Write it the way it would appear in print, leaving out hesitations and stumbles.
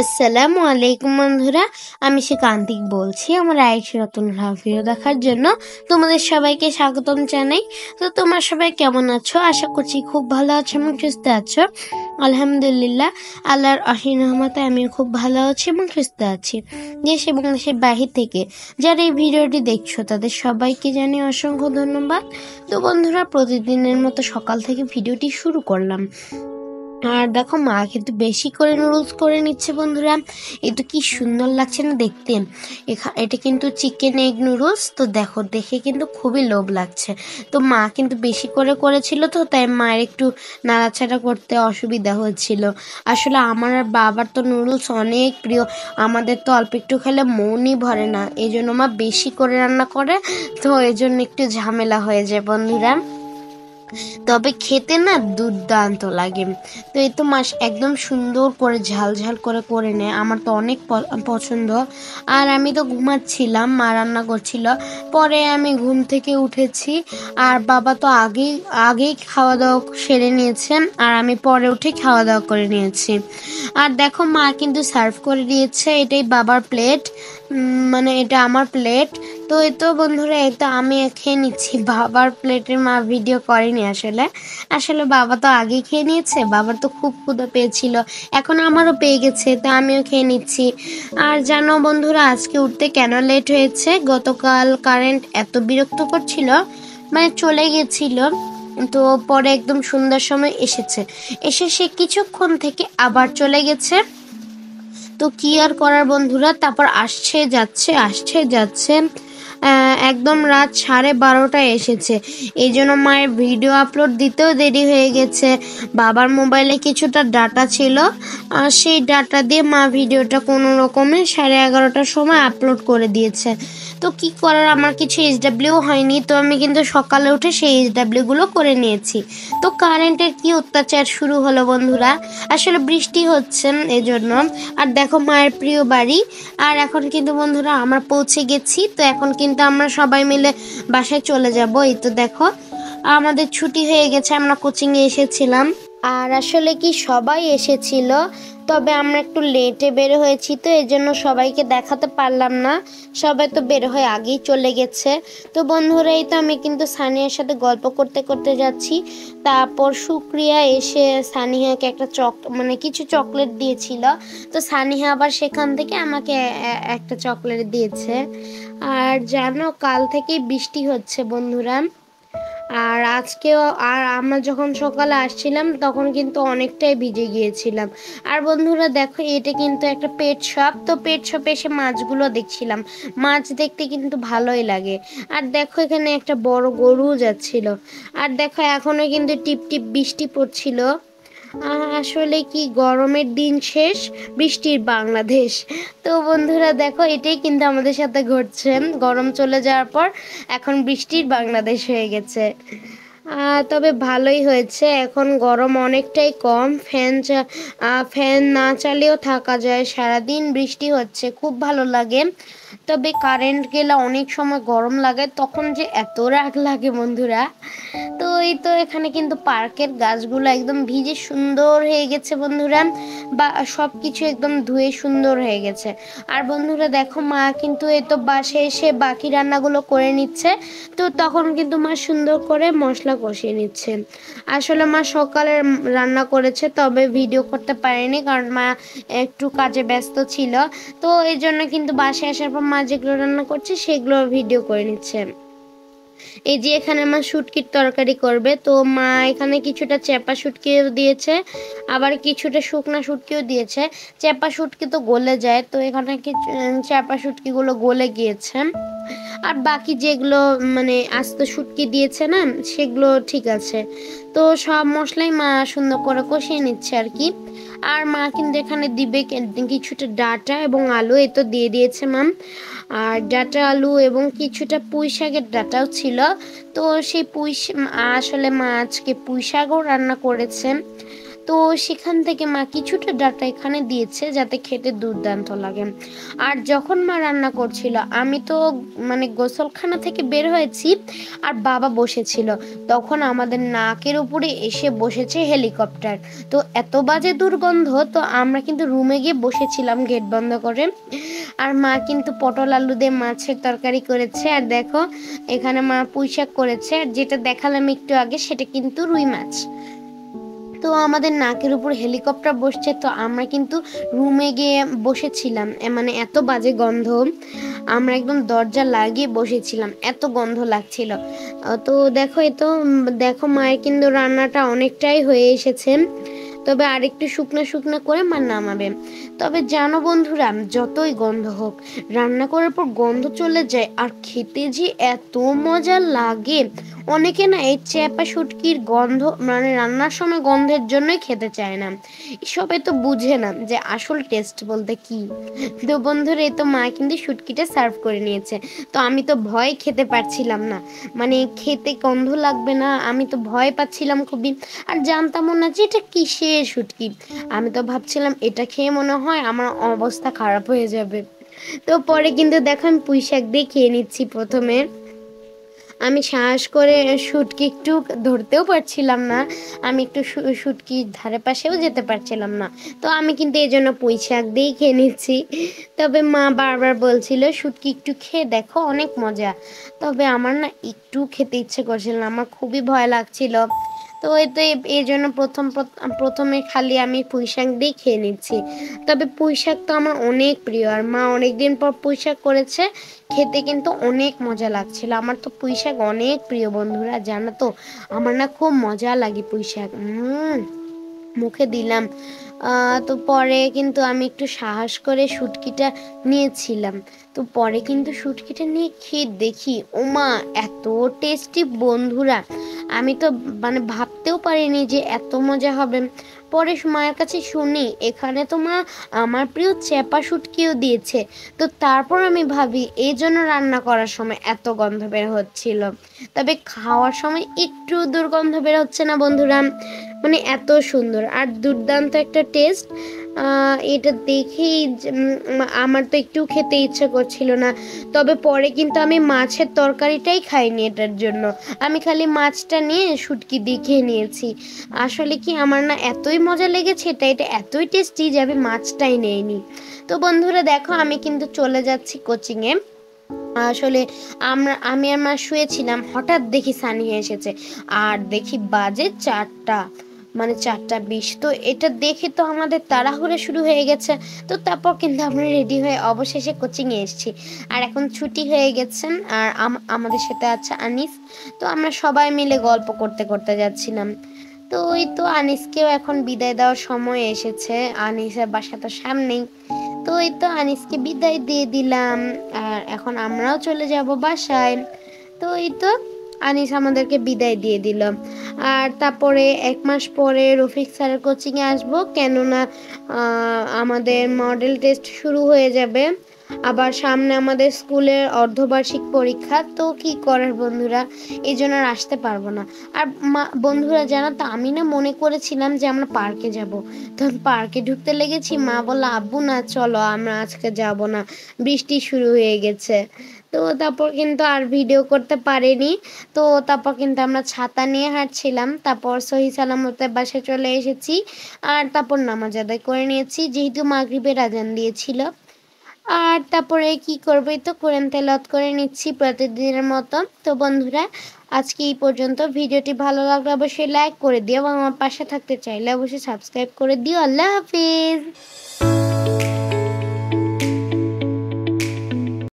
আসসালামু আলাইকুম বন্ধুরা, আমি শিকান্তিক বলছি আমার আয়েশা নতুন ভিডিও দেখার জন্য তোমাদের সবাইকে স্বাগতম জানাই। তো তোমরা সবাই কেমন আছো? আশা করছি খুব ভালো আছো এবং সুস্থ আছো। আলহামদুলিল্লাহ, আল্লাহর অসীম রহমতে আমিও খুব ভালো আছি এবং সুস্থ আছি। দেশ এবং দেশের বাহির থেকে যারা এই ভিডিওটি দেখছো তাদের সবাইকে জানিয়ে অসংখ্য ধন্যবাদ। তো বন্ধুরা, প্রতিদিনের মতো সকাল থেকে ভিডিওটি শুরু করলাম। আর দেখো, মা কিন্তু বেশি করে নুডলস করে নিচ্ছে বন্ধুরা। এটা কি সুন্দর লাগছে না দেখতে। এটা কিন্তু চিকেন এগ নুডলস। তো দেখো, দেখে কিন্তু খুবই লোভ লাগছে। তো মা কিন্তু বেশি করে করেছিল, তো তাই মায়ের একটু নাড়াচাড়া করতে অসুবিধা হচ্ছিল। আসলে আমার আর বাবার তো নুডলস অনেক প্রিয়। আমাদের তো অল্প একটু খেলে মনই ভরে না, এই জন্য মা বেশি করে রান্না করে। তো এই জন্য একটু ঝামেলা হয়ে যায় বন্ধুরা, তবে খেতে না দুর্দান্ত লাগে। তো এই তো মাছ একদম সুন্দর করে ঝাল ঝাল করে করে নেয়, আমার তো অনেক পছন্দ। আর আমি তো ঘুমাচ্ছিলাম, মা রান্না করছিল, পরে আমি ঘুম থেকে উঠেছি। আর বাবা তো আগেই খাওয়া দাওয়া সেরে নিয়েছেন, আর আমি পরে উঠে খাওয়া দাওয়া করে নিয়েছি। আর দেখো, মা কিন্তু সার্ভ করে দিয়েছে। এটাই বাবার প্লেট, মানে এটা আমার প্লেট। তো এই তো বন্ধুরা, এই তো আমি খেয়ে নিচ্ছি। বাবার প্লেটের মা ভিডিও করেনি আসলে বাবা তো আগেই খেয়ে নিয়েছে। বাবার তো খুব ক্ষুধা পেয়েছিল, এখন আমারও পেয়ে গেছে, তো আমিও খেয়ে নিচ্ছি। আর জানো বন্ধুরা, আজকে উঠতে কেন লেট হয়েছে? গতকাল কারেন্ট এত বিরক্ত করছিল, মানে চলে গেছিল। তো পরে একদম সন্ধ্যার সময় এসে সে কিছুক্ষণ থেকে আবার চলে গেছে। তো কি আর করার বন্ধুরা, তারপর আসছে যাচ্ছে, একদম রাত 12:30টায় এসেছে। এই জন্য মায়ের ভিডিও আপলোড দিতেও দেরি হয়ে গেছে। বাবার মোবাইলে কিছুটা ডাটা ছিল, আর সেই ডাটা দিয়ে মা ভিডিওটা কোনো রকমে 11:30টার সময় আপলোড করে দিয়েছে। তো কি করার, আমার কিছু এইচডাব্লিউ হয়নি, তো আমি কিন্তু সকালে উঠে সেই এইচডাব্লিউগুলো করে নিয়েছি। তো কারেন্টের কি অত্যাচার শুরু হলো বন্ধুরা, আসলে বৃষ্টি হচ্ছে এজন্য। আর দেখো, মায়ের প্রিয় বাড়ি। আর এখন কিন্তু বন্ধুরা আমরা পৌঁছে গেছি। তো এখন কিন্তু আমরা সবাই মিলে বাসায় চলে যাব। এই তো দেখো, আমাদের ছুটি হয়ে গেছে, আমরা কোচিংয়ে এসেছিলাম। আর আসলে কি সবাই এসেছিল, তবে আমরা একটু লেটে বের হয়েছি, তো এই জন্য সবাইকে দেখাতে পারলাম না। সবাই তো বের হয়ে আগেই চলে গেছে। তো বন্ধুরা, এই তো আমি কিন্তু সানিয়ার সাথে গল্প করতে করতে যাচ্ছি। তারপর সুক্রিয়া এসে সানিয়াকে একটা কিছু চকলেট দিয়েছিল। তো সানিয়া আবার সেখান থেকে আমাকে একটা চকলেট দিয়েছে। আর জানো, কাল থেকেই বৃষ্টি হচ্ছে বন্ধুরা। আর আজকেও, আর আমরা যখন সকালে আসছিলাম তখন কিন্তু অনেকটাই ভিজে গিয়েছিলাম। আর বন্ধুরা দেখো, এটা কিন্তু একটা পেট শপ। তো পেট শপে এসে মাছগুলো দেখছিলাম। মাছ দেখতে কিন্তু ভালোই লাগে। আর দেখো, এখানে একটা বড় গরু যাচ্ছিল। আর দেখো, এখনো কিন্তু টিপ টিপ বৃষ্টি পড়ছিল। আসলে কি, গরমের দিন শেষ, বৃষ্টির বাংলাদেশ। তো বন্ধুরা দেখো, এটাই কিন্তু আমাদের সাথে ঘটছে। গরম চলে যাওয়ার পর এখন বৃষ্টির বাংলাদেশ হয়ে গেছে। তবে ভালোই হয়েছে, এখন গরম অনেকটাই কম। ফ্যান না চালিয়েও থাকা যায়, সারাদিন বৃষ্টি হচ্ছে, খুব ভালো লাগে। তবে কারেন্ট গেলে অনেক সময় গরম লাগে, তখন যে এত রাগ লাগে বন্ধুরা। তো এই তো এখানে কিন্তু পার্কের গাছগুলো একদম ভিজে সুন্দর হয়ে গেছে বন্ধুরা, বা সব কিছু একদম ধুয়ে সুন্দর হয়ে গেছে। আর বন্ধুরা দেখো, মা কিন্তু এই তো বাসায় এসে বাকি রান্নাগুলো করে নিচ্ছে। তো তখন কিন্তু মা সুন্দর করে মশলা কষিয়ে নিচ্ছে। আসলে মা সকালে রান্না করেছে, তবে ভিডিও করতে পারেনি, কারণ মা একটু কাজে ব্যস্ত ছিল। তো এই জন্য কিন্তু বাসায় আসার পর মা যেগুলো রান্না করছে সেগুলো ভিডিও করে নিচ্ছে। এই যে এখানে আমার শুটকির তরকারি করবে, তো মা এখানে কিছুটা চেপা শুটকিও দিয়েছে, আবার কিছুটা শুকনা শুটকিও দিয়েছে। চেপা শুটকি তো গলে যায়, তো এখানে চেপা শুটকিগুলো গলে গিয়েছে। আর বাকি যেগুলো মানে আস্ত শুটকি দিয়েছে না, সেগুলো ঠিক আছে। তো সব মশলাই মা সুন্দর করে কষিয়ে নিচ্ছে আর কি। আর মা কিন্তু এখানে দিবে কিছুটা ডাঁটা এবং আলু, এ তো দিয়ে দিয়েছে মাম। আর ডাঁটা আলু এবং কিছুটা পুঁই শাকের ডাঁটাও ছিল। তো সেই আসলে মা আজকে পুঁই শাকও রান্না করেছে। তো সেখান থেকে মা কিছুটা ডাটা এখানে দিয়েছে যাতে খেতে দুর্দান্ত লাগে। আর যখন মা রান্না করছিল আমি তো মানে গোসলখানা থেকে বের হয়েছি আর বাবা বসেছিল, তখন আমাদের নাকের উপরে এসে বসেছে হেলিকপ্টার। তো এত বাজে দুর্গন্ধ, তো আমরা কিন্তু রুমে গিয়ে বসেছিলাম গেট বন্ধ করে। আর মা কিন্তু পটল আলু দিয়ে মাছের তরকারি করেছে, আর দেখো এখানে মা পুঁইশাক করেছে, আর যেটা দেখালাম একটু আগে সেটা কিন্তু রুই মাছ। তো আমাদের নাকের উপর হেলিকপ্টার বসছে, তো আমরা কিন্তু রুমে গিয়ে বসেছিলাম, মানে এত বাজে গন্ধ, আমরা একদম দরজা লাগিয়ে বসেছিলাম, এত গন্ধ লাগছিল। তো দেখো এ তো দেখো মায়ের কিন্তু রান্নাটা অনেকটাই হয়ে এসেছে, তবে আরেকটু শুকনো শুকনো করে মা নামাবে। তবে জানো বন্ধুরা, যতই গন্ধ হোক রান্না করার পর গন্ধ চলে যায় আর খেতে যে এত মজা লাগে। অনেকে না এই চ্যাপা শুটকির গন্ধ মানে রান্নার সময় গন্ধের জন্যই খেতে চায় না, সবাই তো বুঝে না যে আসল টেস্ট বলতে কি। তো বন্ধুরা এই তো মা কিন্তু শুটকিটা সার্ভ করে নিয়েছে, তো আমি তো ভয় খেতে পারছিলাম না, মানে খেতে গন্ধ লাগবে না, আমি তো ভয় পাচ্ছিলাম খুবই। আর জানতামও না যে এটা কিসের শুটকি, আমি তো ভাবছিলাম এটা খেয়ে মনে হয় আমার অবস্থা খারাপ হয়ে যাবে। তো পরে কিন্তু দেখো আমি পুঁই শাক দিয়ে খেয়ে নিচ্ছি প্রথমে। আমি সাহস করে শুটকি একটু ধরতেও পারছিলাম না, আমি একটু শুটকির ধারে পাশেও যেতে পারছিলাম না, তো আমি কিন্তু এই জন্য পুঁই শাক দিয়েই খেয়ে নিচ্ছি। তবে মা বারবার বলছিল শুটকি একটু খেয়ে দেখো অনেক মজা, তবে আমার না একটু খেতে ইচ্ছে করছিল না, আমার খুবই ভয় লাগছিল। তো এই তো এই জন্য প্রথমে খালি আমি পুঁই শাক দিয়ে খেয়ে নিচ্ছি। তবে পুঁই শাক তো আমার অনেক প্রিয়, আর মা অনেকদিন পর পুঁই শাক করেছে, খেতে কিন্তু অনেক মজা লাগছিল। আমার তো পুঁই শাক অনেক প্রিয় বন্ধুরা, জানো তো আমার না খুব মজা লাগে পুঁই শাক। মুখে দিলাম। তো পরে কিন্তু আমি একটু সাহস করে শুটকিটা নিয়েছিলাম। তো পরে কিন্তু শুটকিটা নিয়ে খেয়ে দেখি ওমা এত টেস্টি বন্ধুরা, আমি তো মানে ভাবতেও পারিনি যে এত মজা হবে। পরে মায়ের কাছে শুনি এখানে তো মা আমার প্রিয় চ্যাপা শুটকিও দিয়েছে। তো তারপর আমি ভাবি এই জন্য রান্না করার সময় এত গন্ধ বের হচ্ছিল, তবে খাওয়ার সময় একটু দুর্গন্ধ বের হচ্ছে না বন্ধুরা, মানে এত সুন্দর আর দুর্দান্ত একটা টেস্ট। এটা দেখেই আমার তো একটু খেতে ইচ্ছে করছিল না, তবে পরে কিন্তু আমি মাছের তরকারিটাই খাইনি, এটার জন্য আমি খালি মাছটা নিয়ে শুটকি দিয়ে খেয়ে নিয়েছি। আসলে কি আমার না এতই মজা লেগেছে, এটা এতই টেস্টি যে আমি মাছটাই নেইনি। তো বন্ধুরা দেখো আমি কিন্তু চলে যাচ্ছি কোচিংয়ে। আসলে আমি আর মা শুয়েছিলাম, হঠাৎ দেখি সানি এসেছে, আর দেখি বাজে 4টা, মানে 4:20। তো এটা দেখে তো আমাদের তাড়াহুড়ো শুরু হয়ে গেছে। তো তারপর কিন্তু আমরা রেডি হয়ে অবশেষে কোচিংয়ে এসেছি, আর এখন ছুটি হয়ে গেছেন, আর আমাদের সাথে আছে আনিস। তো আমরা সবাই মিলে গল্প করতে করতে যাচ্ছিলাম। তো ওই তো আনিসকেও এখন বিদায় দেওয়ার সময় এসেছে, আনিসের বাসা তো সামনেই। তো এই তো আনিসকে বিদায় দিয়ে দিলাম, আর এখন আমরাও চলে যাব বাসায়। তো এই তো আনিস আমাদেরকে বিদায় দিয়ে দিল। আর তারপরে 1 মাস পরে রফিক স্যারের কোচিংয়ে আসবো, কেননা আমাদের মডেল টেস্ট শুরু হয়ে যাবে, আবার সামনে আমাদের স্কুলের অর্ধবার্ষিক পরীক্ষা। তো কি করার বন্ধুরা, এই জন্য আর আসতে পারবো না। আর বন্ধুরা জানো তো আমি না মনে করেছিলাম যে আমরা পার্কে যাব, তখন পার্কে ঢুকতে লেগেছি, মা বললো আব্বু না চলো আমরা আজকে যাব না, বৃষ্টি শুরু হয়ে গেছে। তো তারপর কিন্তু আর ভিডিও করতে পারিনি। তো তারপর কিন্তু আমরা ছাতা নিয়ে হাঁটছিলাম, তারপর সহি সালামতে বাসায় চলে এসেছি, আর তারপর নামাজ আদায় করে নিয়েছি যেহেতু মাগরিবের আজান দিয়েছিল। আর তারপরে কি করবে, তো কোরআন তেলাওয়াত করে নিচ্ছি প্রতিদিনের মতো। তো বন্ধুরা আজকে এই পর্যন্ত, ভিডিওটি ভালো লাগলে অবশ্যই লাইক করে দিও, এবং আমার পাশে থাকতে চাইলে অবশ্যই সাবস্ক্রাইব করে দিও। আল্লাহ হাফিজ।